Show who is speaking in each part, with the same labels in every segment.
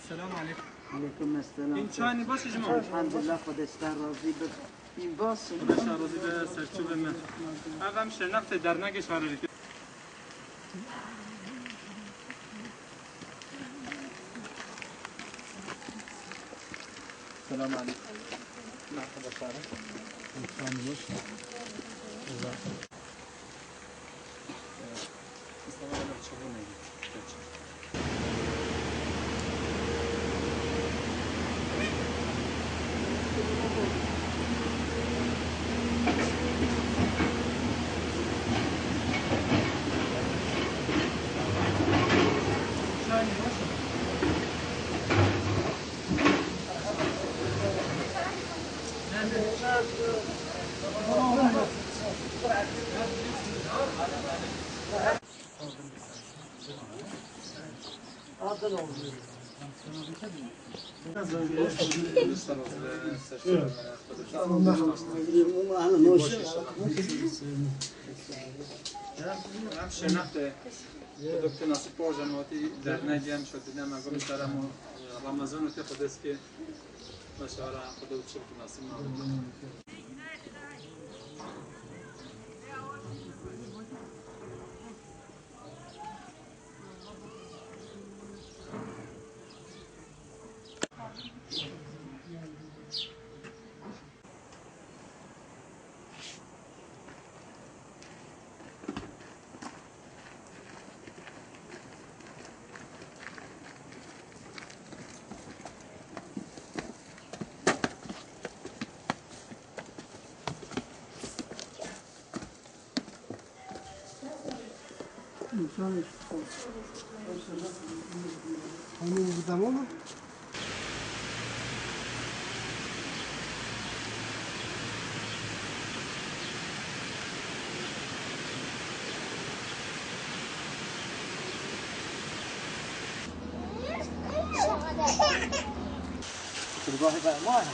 Speaker 1: Selam aleyküm.
Speaker 2: Aleyküm selam.
Speaker 1: این چای باشه جماعه.
Speaker 2: الحمدلله خودستان راضی به این باسم.
Speaker 1: خدا شارازی به سرچوب من. اقام شناخت در نگش هراری. سلام علیکم. نه خدا شاره. امکان باشه. استفاده از چوب نگی. شناخت دکتر ناصر پرجانواتی در نگیم شد دیدم اگر سرمو رمضان وقتی خودست که بشاره خدا چه ناصر ما
Speaker 2: همین زمان ترباحي بقى ما هي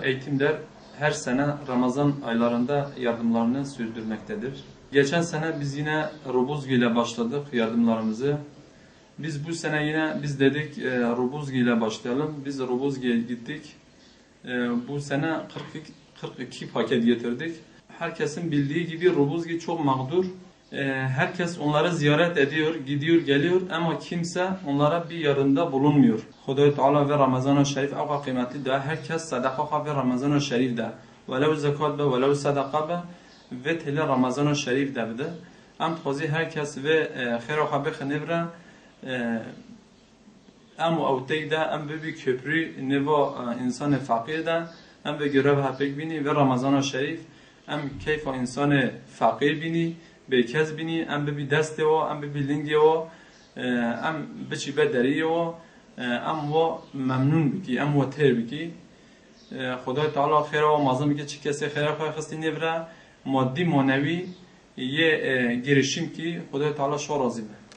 Speaker 1: Eğitimler her sene Ramazan aylarında yardımlarını sürdürmektedir. Geçen sene biz yine Robuzgi ile başladık yardımlarımızı. Biz bu sene yine dedik Robuzgi ile başlayalım. Biz Robuzgi'ye gittik. Bu sene 42 paket getirdik. Herkesin bildiği gibi Robuzgi çok mağdur. Herkes onları ziyaret ediyor, gidiyor, geliyor ama kimse onlara bir yarında bulunmuyor. Huda Teala ve Ramazan-ı Şerif avga kıymetli de herkes sadaka ve Ramazan-ı Şerif de velev zekat be velev sadaka be ve tele Ramazan-ı Şerif de bide. Em txwazi herkes ve khayra xabe xenevre em avtey de em bir köprü neva insan fakir de em ve görev hapek bini ve Ramazan-ı Şerif em keyfa insan fakir bini بکز بینی ام ببی دسته و ام ببی لنگی و ام بچی بدری و ام و ممنون بکی ام و تر بکی خدای تعالی خیر و مازم که چی کسی خیر خواهی خستی نبره مادی مانوی یه گرشیم که خدای تعالی شو راضی به